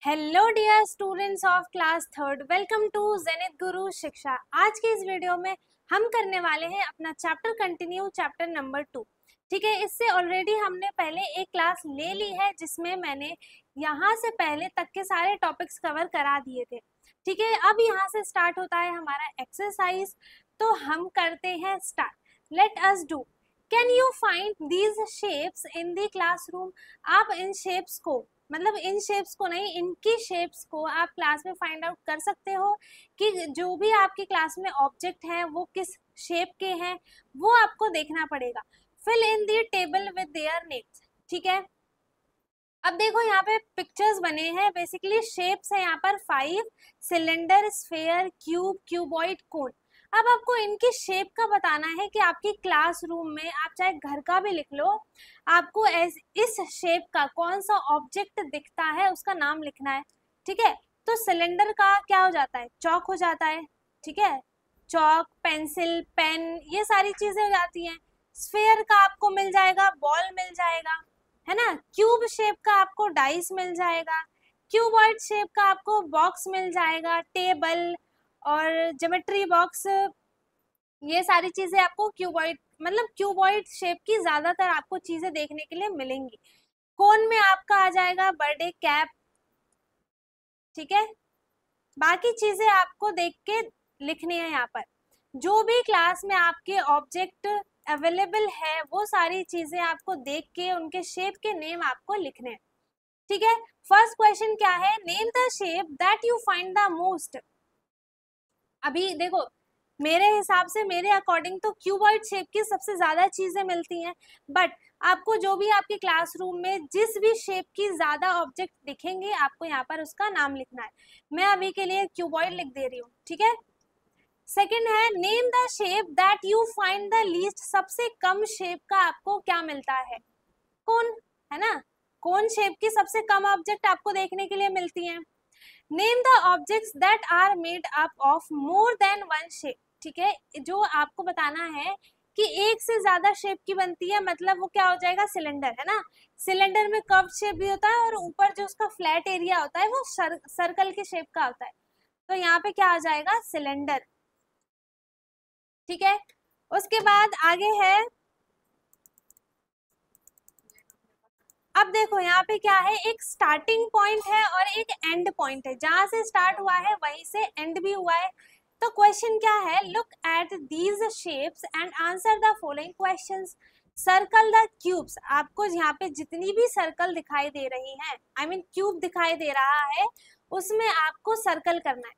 Hello dear students of class third, welcome to Zenith Guru Shiksha. आज के इस वीडियो में हम करने वाले हैं अपना चैप्टर कंटिन्यू, चैप्टर नंबर 2। ठीक है, इससे ऑलरेडी हमने पहले एक क्लास ले ली है जिसमें मैंने यहाँ से पहले तक के सारे टॉपिक्स कवर करा दिए थे। ठीक है, अब यहाँ से स्टार्ट होता है हमारा एक्सरसाइज, तो हम करते हैं start. Let us do. Can you find these shapes in the classroom. आप इन शेप्स को, मतलब इन शेप्स को नहीं, इनकी शेप्स को आप क्लास में फाइंड आउट कर सकते हो कि जो भी आपकी क्लास में ऑब्जेक्ट हैं वो किस शेप के हैं, वो आपको देखना पड़ेगा। Fill in the table with their names. ठीक है, अब देखो यहाँ पे पिक्चर्स बने हैं, बेसिकली शेप्स है यहाँ पर 5: सिलेंडर, स्फेयर, क्यूब, क्यूबॉइड, कोन। अब आपको इनकी शेप का बताना है कि आपकी क्लासरूम में, आप चाहे घर का भी लिख लो, आपको इस शेप का कौन सा ऑब्जेक्ट दिखता है उसका नाम लिखना है। ठीक है, तो सिलेंडर का क्या हो जाता है, चौक हो जाता है। ठीक है, चौक, पेंसिल, पेन, ये सारी चीजें हो जाती हैं। स्फेयर का आपको मिल जाएगा बॉल, मिल जाएगा, है ना। क्यूब शेप का आपको डाइस मिल जाएगा। क्यूबॉइड शेप का आपको बॉक्स मिल जाएगा, टेबल और ज्योमेट्री बॉक्स। ये सारी चीजें आपको क्यूबॉइड, मतलब क्यूबॉइड शेप की ज्यादातर आपको चीजें देखने के लिए मिलेंगी। कोन में आपका आ जाएगा बर्थडे कैप। ठीक है, बाकी चीजें आपको देख के लिखनी है। यहाँ पर जो भी क्लास में आपके ऑब्जेक्ट अवेलेबल है वो सारी चीजें आपको देख के उनके शेप के नेम आपको लिखने हैं। ठीक है, फर्स्ट क्वेश्चन क्या है, name the shape that you find the most. अभी देखो, मेरे हिसाब से, मेरे अकॉर्डिंग तो क्यूबॉइड शेप की सबसे ज्यादा चीजें मिलती हैं, बट आपको जो भी आपके क्लासरूम में जिस भी शेप की ज्यादा ऑब्जेक्ट दिखेंगे आपको यहाँ पर उसका नाम लिखना है। मैं अभी के लिए क्यूबॉइड लिख दे रही हूँ। ठीक है, सेकंड है, name the shape that you find the least. सबसे कम शेप का आपको क्या मिलता है, कोन, है ना। कोन शेप की सबसे कम ऑब्जेक्ट आपको देखने के लिए मिलती हैं। Name the objects that are made up of more than one shape. ठीक है, जो आपको बताना है कि एक से ज्यादा शेप की बनती है, मतलब वो क्या हो जाएगा, सिलेंडर, है ना। सिलेंडर में कर्व शेप भी होता है और ऊपर जो उसका फ्लैट एरिया होता है वो सर्कल के शेप का होता है, तो यहाँ पे क्या आ जाएगा, सिलेंडर। ठीक है, उसके बाद आगे है, अब देखो यहाँ पे क्या है, एक स्टार्टिंग पॉइंट है और एक एंड पॉइंट है। जहां से स्टार्ट हुआ है वहीं से एंड भी हुआ है। तो क्वेश्चन क्या है, look at these shapes and answer the following questions. Circle the cubes. आपको यहाँ पे जितनी भी सर्कल दिखाई दे रही हैं, आई मीन क्यूब दिखाई दे रहा है, उसमें आपको सर्कल करना है।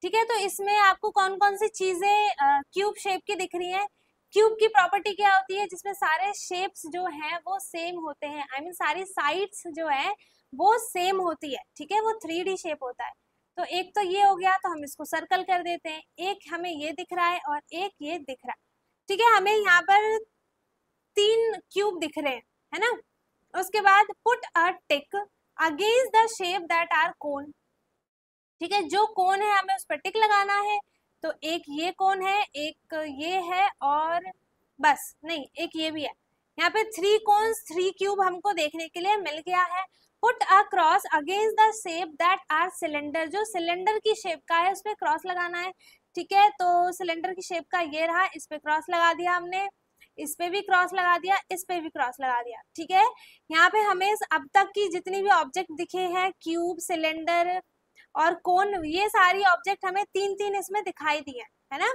ठीक है, तो इसमें आपको कौन कौन सी चीजें क्यूब शेप की दिख रही हैं। क्यूब की प्रॉपर्टी क्या होती है, जिसमें सारे शेप्स जो हैं वो सेम होते हैं, आई मीन सारी साइड्स जो है वो सेम होती है। ठीक है, वो 3D शेप होता है। तो एक तो ये हो गया, तो हम इसको सर्कल कर देते हैं। एक हमें ये दिख रहा है और एक ये दिख रहा है। ठीक है, हमें यहाँ पर 3 क्यूब दिख रहे हैं, है ना। उसके बाद put a tick against the shape that are cone. ठीक है, जो कोन है हमें उस पर टिक लगाना है। तो एक ये कोन है, एक ये है, और बस नहीं, एक ये भी है। यहाँ पे 3 कोन्स, 3 क्यूब हमको देखने के लिए मिल गया है। Put a cross against the shape that are cylinder. जो सिलेंडर की शेप का है उस पे क्रॉस लगाना है। ठीक है, तो सिलेंडर की शेप का ये रहा, इस पे क्रॉस लगा दिया हमने, इस पे भी क्रॉस लगा दिया, इस पे भी क्रॉस लगा दिया। ठीक है, यहाँ पे हमें अब तक की जितनी भी ऑब्जेक्ट दिखे हैं, क्यूब, सिलेंडर और कोन, ये सारी ऑब्जेक्ट हमें 3-3 इसमें दिखाई दी है ना।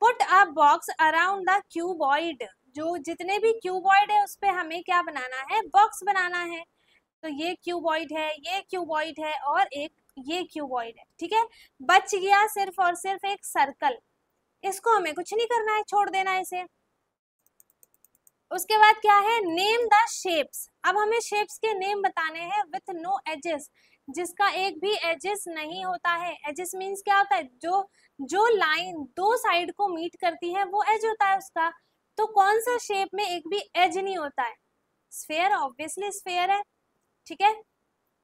Put a box around the cuboid. जो जितने भी क्यूबॉइड है उस पे हमें क्या बनाना है, बॉक्स बनाना है। तो ये क्यूबॉइड है, ये क्यूबॉइड है और एक ये क्यूबॉइड है। ठीक है, बच गया सिर्फ और सिर्फ एक सर्कल। इसको हमें कुछ नहीं करना है, छोड़ देना है इसे। उसके बाद क्या है, नेम द शेप्स। अब हमें शेप्स के नेम बताने हैं विथ नो एजेस, जिसका एक भी एजेस नहीं होता है। एजेस मीन्स क्या होता है, जो जो लाइन दो साइड को मीट करती है वो एज होता है उसका। तो कौन सा शेप में एक भी एज नहीं होता है, स्फेयर, ऑब्वियसली स्फेयर है। ठीक है,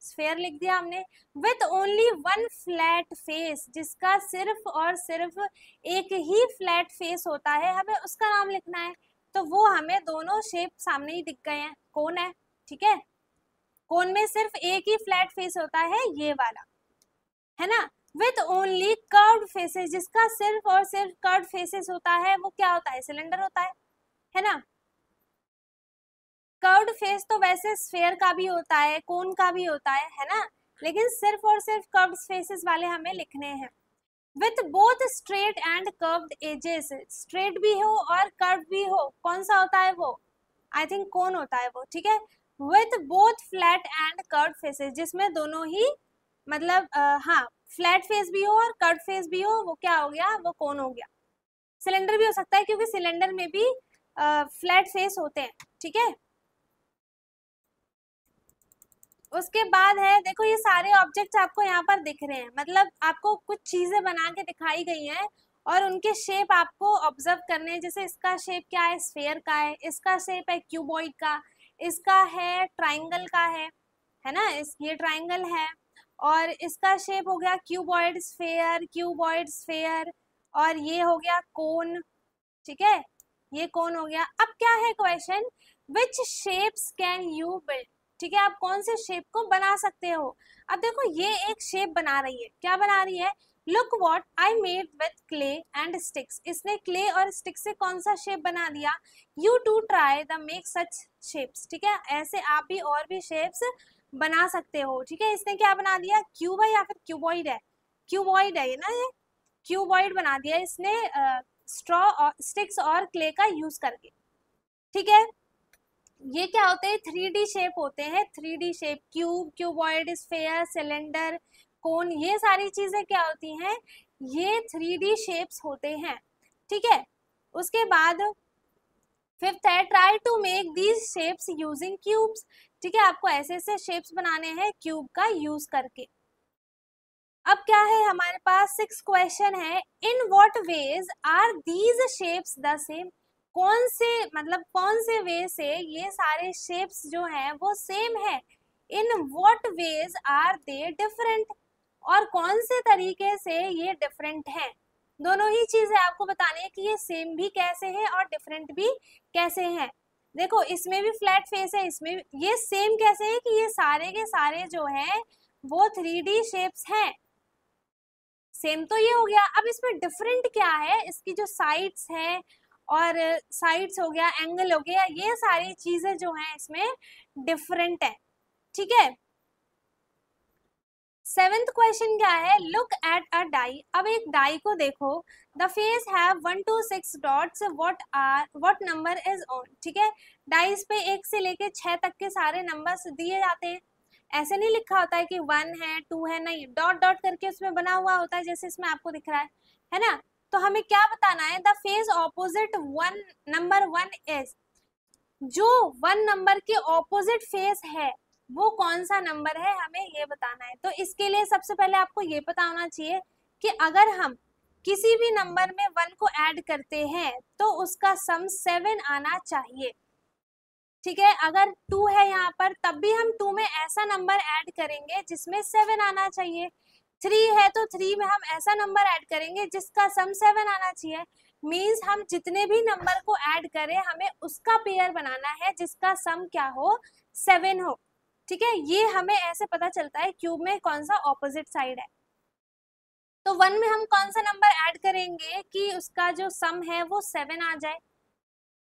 स्फेयर लिख दिया हमने। With only one flat face, जिसका सिर्फ और सिर्फ एक ही फ्लैट फेस होता है, हमें उसका नाम लिखना है। तो वो हमें दोनों शेप सामने ही दिख गए हैं, कौन है। ठीक है, कोन में सिर्फ एक ही फ्लैट फेस होता है, ये वाला, है ना। विथ ओनली कर्व्ड फेसेस, जिसका सिर्फ और सिर्फ कर्व्ड फेसेस होता है, वो क्या होता है, सिलेंडर होता है ना। कर्व्ड फेस तो वैसे स्फेयर का भी होता है, कोन का भी होता है ना, लेकिन सिर्फ और सिर्फ कर्व्ड फेसेस वाले हमें लिखने हैं। With both straight and curved edges, straight भी हो और कर्व भी हो, कौन सा होता है वो, आई थिंक कोन होता है वो, ठीक है। With both flat and curved faces, जिसमें दोनों ही मतलब हाँ फ्लैट फेस भी हो और कर्व्ड फेस भी हो, वो क्या हो गया, वो कोन हो गया। सिलेंडर भी हो सकता है क्योंकि सिलेंडर में भी फ्लैट फेस होते हैं, ठीक है। उसके बाद है, देखो ये सारे ऑब्जेक्ट्स आपको यहाँ पर दिख रहे हैं, मतलब आपको कुछ चीजें बना के दिखाई गई हैं और उनके शेप आपको ऑब्जर्व करने हैं। जैसे इसका शेप क्या है, स्फेयर का है, इसका शेप है क्यूबॉइड का, इसका है ट्राइंगल का है ना, ये ट्राइंगल है, और इसका शेप हो गया क्यूबॉइड स्फेयर, क्यूबॉइड स्फेयर, और ये हो गया कोन, ठीक है, ये कोन हो गया। अब क्या है question, which shapes can you build, ठीक है, आप कौन से शेप को बना सकते हो। अब देखो ये एक शेप बना रही है, क्या बना रही है, look what I made with clay and sticks, इसने क्ले और स्टिक से कौन सा शेप बना दिया, you too try the make such shapes, ठीक है, ऐसे आप भी और भी शेप्स बना सकते हो, ठीक है। इसने क्या बना दिया, क्यूब है या फिर क्यूबॉइड है, क्यूबॉइड है ये ना, ये क्यूबॉइड बना दिया इसने स्ट्रॉ और स्टिक्स और क्ले का यूज करके, ठीक है। ये क्या होते हैं, 3D शेप होते हैं, 3D shape, cube, cuboid, sphere, cylinder, cone, ये सारी चीजें क्या होती हैं, ये 3D शेप्स होते हैं, ठीक है। उसके बाद फिफ्थ है, try to make these shapes using cubes, ठीक है, आपको ऐसे ऐसे शेप्स बनाने हैं क्यूब का यूज करके। अब क्या है हमारे पास, 6 क्वेश्चन है, in what ways are these shapes the same, कौन से मतलब कौन से वे से ये सारे शेप्स जो हैं वो सेम है, in what ways are they different, और कौन से तरीके से ये डिफरेंट है। दोनों ही चीजें आपको बतानी है कि ये सेम भी कैसे है और डिफरेंट भी कैसे है। देखो इसमें भी फ्लैट फेस है, इसमें ये सेम कैसे है कि ये सारे के सारे जो है वो 3D शेप्स हैं, सेम तो ये हो गया। अब इसमें डिफरेंट क्या है, इसकी जो साइड्स है और साइड्स हो गया, एंगल हो गया, ये सारी चीजें जो हैं इसमें डिफरेंट है, ठीक है। 7th क्वेश्चन क्या है, लुक एट अ डाई, अब एक डाई को देखो, the face have 1 to 6 dots, what number is on, ठीक है। डाइस पे 1 से लेके 6 तक के सारे नंबर्स दिए जाते हैं, ऐसे नहीं लिखा होता है कि 1 है 2 है, नहीं, डॉट डॉट करके उसमें बना हुआ होता है, जैसे इसमें आपको दिख रहा है ना। तो हमें क्या बताना है, the face opposite number 1 is, जो 1 नंबर के ऑपोजिट फेस है वो कौन सा नंबर है, हमें ये बताना है। तो इसके लिए सबसे पहले आपको ये पता होना चाहिए कि अगर हम किसी भी नंबर में 1 को ऐड करते हैं तो उसका सम 7 आना चाहिए, ठीक है। अगर 2 है यहाँ पर तब भी हम 2 में ऐसा नंबर ऐड करेंगे जिसमें 7 आना चाहिए, 3 है तो 3 में हम ऐसा नंबर ऐड करेंगे जिसका सम 7 आना चाहिए। मीन्स हम जितने भी नंबर को ऐड करें हमें उसका पेयर बनाना है जिसका सम क्या हो, 7 हो, ठीक है। ये हमें ऐसे पता चलता है क्यूब में कौन सा ऑपोजिट साइड है। तो 1 में हम कौन सा नंबर ऐड करेंगे कि उसका जो सम है वो 7 आ जाए,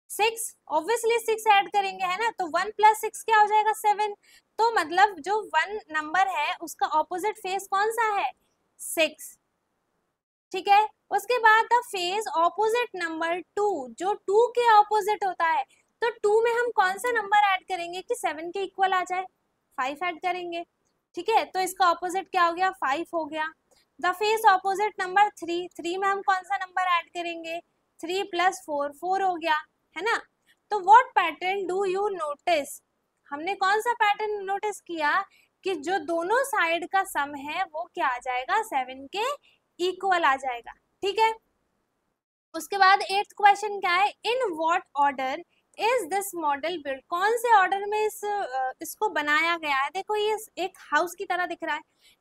6, ऑब्वियसली 6 ऐड करेंगे, है ना। तो 1 + 6 क्या हो जाएगा, 7। तो मतलब जो 1 नंबर है उसका ऑपोजिट फेस कौन सा है, 6, ठीक है। उसके बाद द फेस ऑपोजिट नंबर 2, जो 2 के ऑपोजिट होता है, तो 2 में हम कौन सा नंबर ऐड करेंगे कि 7 के इक्वल आ जाए, 5 ऐड करेंगे, ठीक है। तो इसका ऑपोजिट क्या हो गया, 5 हो गया। द फेस ऑपोजिट नंबर 3, 3 में हम कौन सा नंबर ऐड करेंगे, 3 + 4, 4 हो गया, है ना। तो what pattern do you notice, हमने कौन सा पैटर्न नोटिस किया कि जो दोनों साइड का सम है वो क्या आ जाएगा, 7 के इक्वल आ जाएगा, ठीक है। उसके बाद 8th क्वेश्चन क्या है, in what order is this model build, कौन से ऑर्डर में इसको बनाया गया है। देखो ये एक हाउस की तरह दिख रहा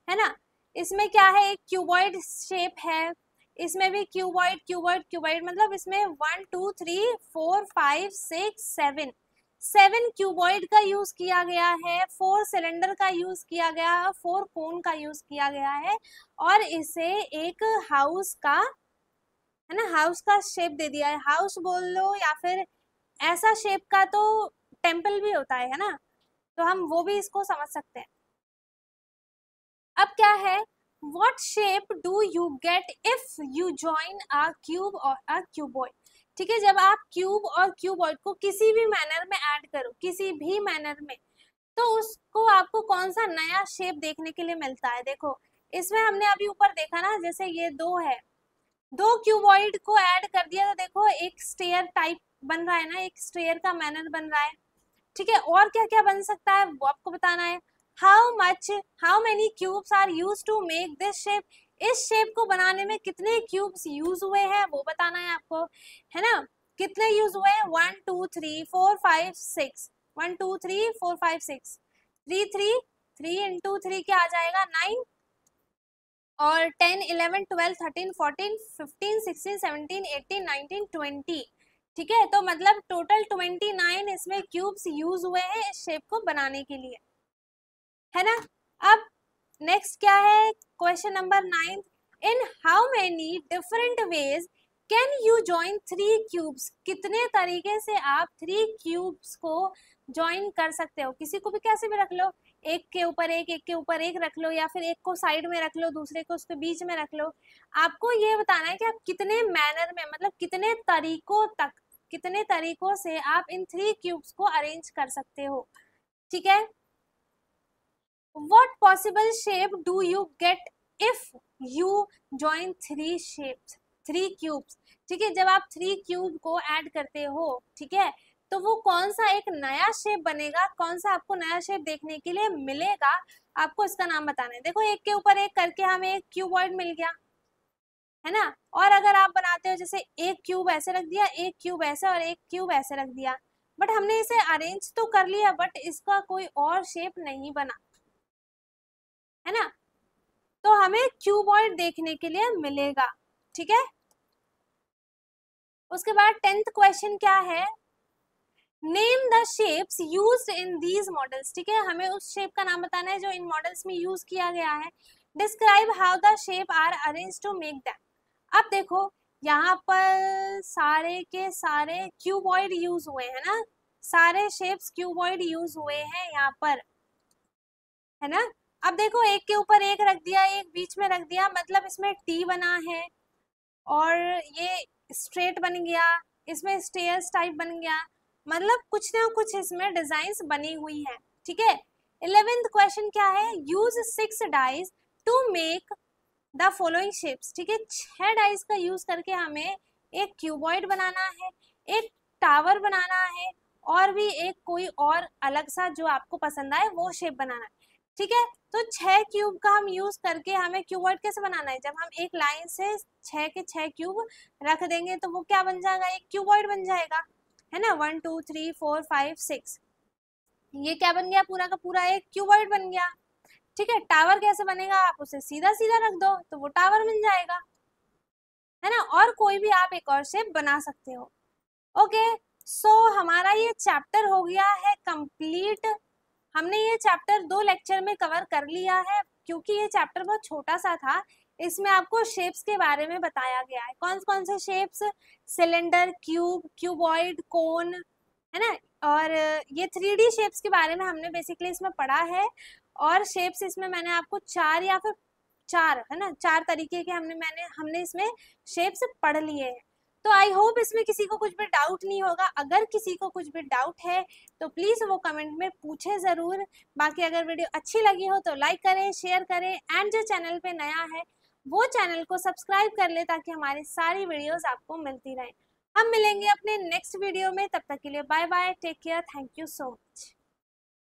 है ना। इसमें क्या है, एक क्यूबॉइड शेप है, इसमें भी क्यूबॉइड क्यूबॉइड क्यूबॉइड, मतलब इसमें 1 2 3 4 5 6 7 7 क्यूबॉइड का यूज किया गया है, 4 सिलेंडर का यूज किया गया है, 4 कोन का यूज किया गया है, और इसे एक हाउस का, है ना, हाउस का शेप दे दिया है। हाउस बोल लो या फिर ऐसा शेप का तो टेम्पल भी होता है ना, तो हम वो भी इसको समझ सकते हैं। अब क्या है, what shape do you get if you join a cube or a cuboid? ठीक है, जब आप क्यूब और क्यूबॉइड को किसी भी मैनर में ऐड करो, किसी भी मैनर में, तो उसको आपको कौन सा नया शेप देखने के लिए मिलता है। देखो इसमें हमने अभी ऊपर देखा ना, जैसे ये दो है, दो क्यूबॉइड को ऐड कर दिया तो देखो एक स्टेयर टाइप बन रहा है ना, एक स्टेयर का मैनर बन रहा है। ठीक है, और क्या क्या बन सकता है वो आपको बताना है। How many cubes are use to make this shape? इस शेप को बनाने में कितने क्यूब्स यूज हुए हैं वो बताना है आपको, है ना। कितने यूज हुए हैं? 1 2 3 4 5 6, 1 2 3 4 5 6, 3 इंटू 3 क्या आ जाएगा 9, और 10 11 12 13 14 15 16 17 18 19 20। ठीक है, तो मतलब टोटल 29 इसमें क्यूब्स यूज हुए हैं इस शेप को बनाने के लिए, है ना। अब नेक्स्ट क्या है, question number 9, in how many different ways can you join 3 cubes? कितने तरीके से आप 3 क्यूब्स को ज्वाइन कर सकते हो? किसी को भी कैसे भी रख लो, एक के ऊपर एक के ऊपर एक रख लो, या फिर एक को साइड में रख लो, दूसरे को उसके बीच में रख लो। आपको ये बताना है कि आप कितने मैनर में, मतलब कितने तरीकों तक, कितने तरीकों से आप इन 3 क्यूब्स को अरेंज कर सकते हो। ठीक है, what possible shape do you get if you join 3 shapes, 3 cubes? ठीक है, जब आप 3 क्यूब को ऐड करते हो, ठीक है, तो वो कौन सा एक नया शेप बनेगा, कौन सा आपको नया शेप देखने के लिए मिलेगा, आपको इसका नाम बताना है। देखो एक के ऊपर एक करके हमें एक क्यूबॉइड मिल गया, है ना। और अगर आप बनाते हो जैसे एक क्यूब ऐसे रख दिया, एक क्यूब ऐसे और एक क्यूब ऐसे रख दिया, बट हमने इसे अरेंज तो कर लिया, बट इसका कोई और शेप नहीं बना, है ना, तो हमें क्यूबॉइड देखने के लिए मिलेगा। ठीक है, उसके बाद 10th क्वेश्चन क्या है, name the shapes used in these models. ठीक है, हमें उस शेप का नाम बताना है जो इन मॉडल्स में यूज किया गया है। Describe how the shape are arrange to make them. अब देखो यहाँ पर सारे के सारे क्यूबॉइड यूज हुए हैं ना, सारे शेप्स क्यूबॉइड यूज हुए हैं यहाँ पर, है ना। अब देखो एक के ऊपर एक रख दिया, एक बीच में रख दिया, मतलब इसमें टी बना है, और ये स्ट्रेट बन गया, इसमें स्टेयर्स टाइप बन गया, मतलब कुछ ना कुछ इसमें डिजाइन्स बनी हुई है। ठीक है, 11th क्वेश्चन क्या है, use 6 dice to make the following shapes. ठीक है, 6 डाइज का यूज करके हमें एक क्यूबॉइड बनाना है, एक टावर बनाना है, और भी एक कोई और अलग सा जो आपको पसंद आए वो शेप बनाना है। ठीक है, तो 6 क्यूब का हम यूज करके हमें क्यूबॉइड कैसे बनाना है, जब हम एक लाइन से 6 के 6 क्यूब रख देंगे तो वो क्या बन जाएगा, एक क्यूबॉइड बन जाएगा, है ना। 1 2 3 4 5 6, ये क्या बन गया, पूरा का पूरा एक क्यूबॉइड बन गया। ठीक है, टावर कैसे बनेगा, आप उसे सीधा सीधा रख दो तो वो टावर बन जाएगा, है ना, और कोई भी आप एक और शेप बना सकते हो। ओके, सो हमारा ये चैप्टर हो गया है कंप्लीट। हमने ये चैप्टर 2 लेक्चर में कवर कर लिया है, क्योंकि ये चैप्टर बहुत छोटा सा था। इसमें आपको शेप्स के बारे में बताया गया है, कौन कौन से शेप्स, सिलेंडर, क्यूब, क्यूबॉइड, कोन, है ना, और ये 3D शेप्स के बारे में हमने बेसिकली इसमें पढ़ा है। और शेप्स इसमें मैंने आपको 4 या फिर 4, है ना, 4 तरीके के हमने इसमें शेप्स पढ़ लिए हैं। तो आई होप इसमें किसी को कुछ भी डाउट नहीं होगा। अगर किसी को कुछ भी डाउट है तो प्लीज वो कमेंट में पूछे जरूर। बाकी अगर वीडियो अच्छी लगी हो तो लाइक करें, शेयर करें, एंड जो चैनल पे नया है वो चैनल को सब्सक्राइब कर ले, ताकि हमारी सारी वीडियोस आपको मिलती रहे। हम मिलेंगे अपने नेक्स्ट वीडियो में, तब तक के लिए bye bye, take care, thank you so much.